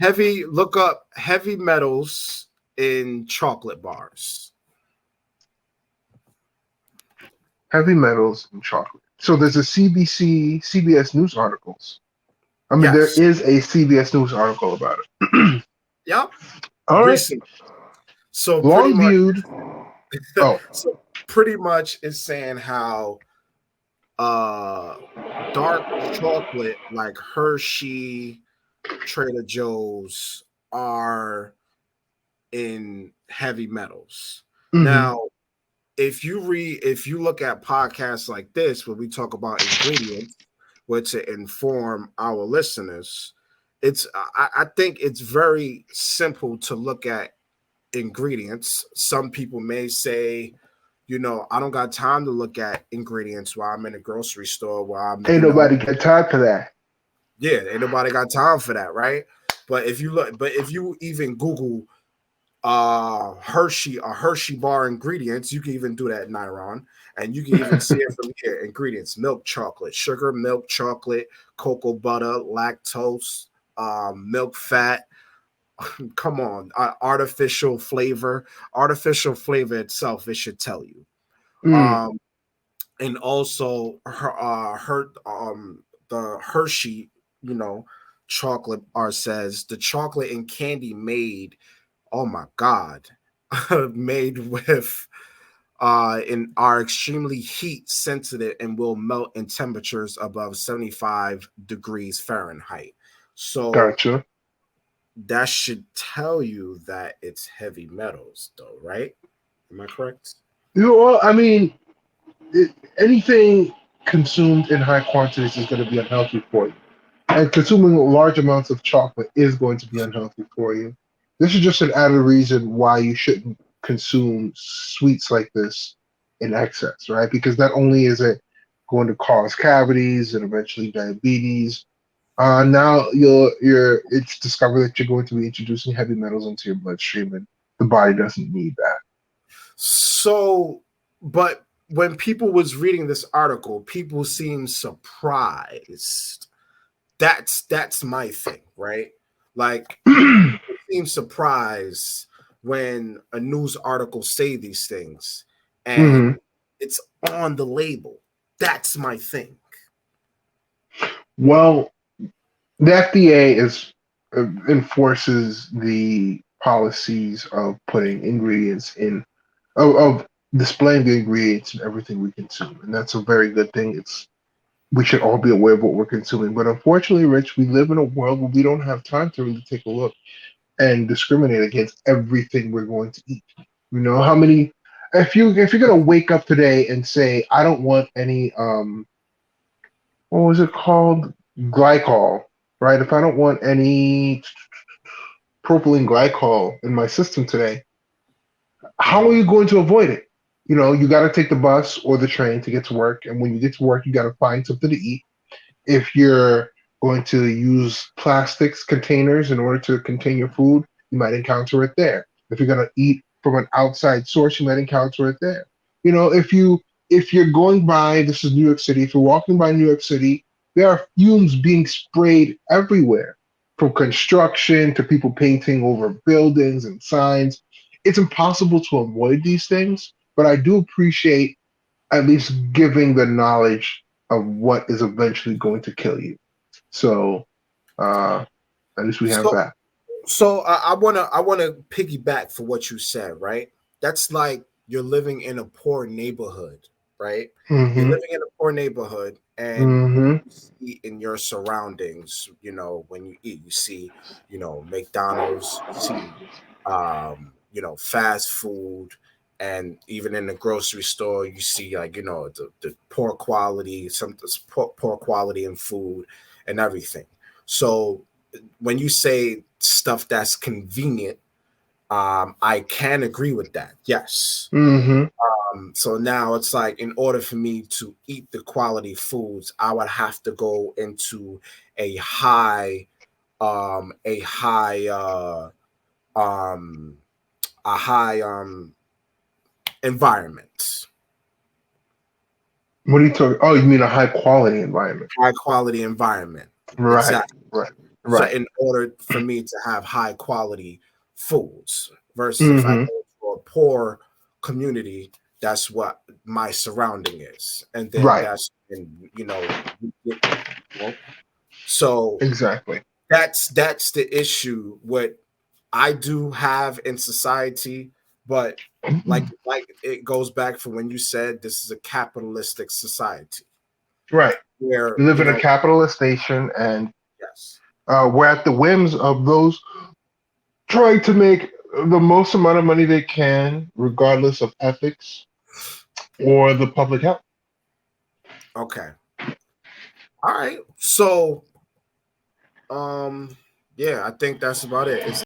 Look up heavy metals in chocolate bars. Heavy metals and chocolate. So there's a CBS News articles. I mean, there Yes. is a CBS News article about it. Yep. All right. Recent. So pretty Long much viewed. Oh, so pretty much it's saying how uh dark chocolate like Hershey, Trader Joe's are in heavy metals. hmm. Now, if you look at podcasts like this where we talk about ingredients, where to inform our listeners, I think it's very simple to look at ingredients. Some people may say, I don't got time to look at ingredients while I'm in a grocery store while I'm, Ain't nobody got time for that. yeah, ain't nobody got time for that, right? But if you even Google Hershey bar ingredients, you can even do that, Niron, and you can even see it from here. Ingredients: milk chocolate, sugar, milk chocolate, cocoa butter, lactose, milk fat. Come on, artificial flavor itself, it should tell you. Mm. um and also the Hershey, you know chocolate bar says the chocolate and candy made, oh my god, made with and are extremely heat sensitive and will melt in temperatures above 75 degrees Fahrenheit. So Gotcha. that should tell you that it's heavy metals, though, right? Am I correct? Well, I mean, anything consumed in high quantities is going to be unhealthy for you. And consuming large amounts of chocolate is going to be unhealthy for you. This is just an added reason why you shouldn't consume sweets like this in excess, right? Because not only is it going to cause cavities and eventually diabetes, now it's discovered that you're going to be introducing heavy metals into your bloodstream, and the body doesn't need that. So, but when people was reading this article, people seemed surprised. That's my thing, right? Like, people seem surprised when a news article say these things Hmm. and it's on the label. That's my thing. Well, the FDA is enforces the policies of putting ingredients in of displaying the ingredients in everything we consume, and that's a very good thing. It's We should all be aware of what we're consuming, but unfortunately, Rich, we live in a world where we don't have time to really take a look and discriminate against everything we're going to eat. You know how many? If you're gonna wake up today and say, I don't want any what was it called? Glycol, right? If I don't want any propylene glycol in my system today, how are Mhm. you going to avoid it? You got to take the bus or the train to get to work. And when you get to work, you got to find something to eat. If you're going to use plastics containers in order to contain your food, you might encounter it there. If you're going to eat from an outside source, you might encounter it there. If you're going by, this is New York City, if you're walking by New York City, there are fumes being sprayed everywhere, from construction to people painting over buildings and signs. It's impossible to avoid these things, but I do appreciate at least giving the knowledge of what is eventually going to kill you. So uh, at least we have So, that. I wanna piggyback for what you said, right? That's like you're living in a poor neighborhood, right? You're Hmm. living in a poor neighborhood, and what Hmm. you see in your surroundings, when you eat, you see, McDonald's, you see, fast food, and even in the grocery store, you see, like, the poor quality, poor quality in food and everything. So when you say stuff that's convenient, I can agree with that. Yes. Hmm. So now it's like, in order for me to eat the quality foods, I would have to go into a high, a high, um, a high environment, What are you talking? Oh, you mean a high quality environment? high quality environment. Right, Exactly. right, So Right. in order for me to have high quality foods versus if I Mm-hmm. go to a poor community, that's what my surrounding is. And then Right. that's and you get, so Exactly. that's the issue what I do have in society, but like it goes back for when you said this is a capitalistic society Right. where We live in a capitalist nation, and yes. we're at the whims of those trying to make the most amount of money they can, regardless of ethics or the public health. Okay. All right. So yeah, I think that's about it. It's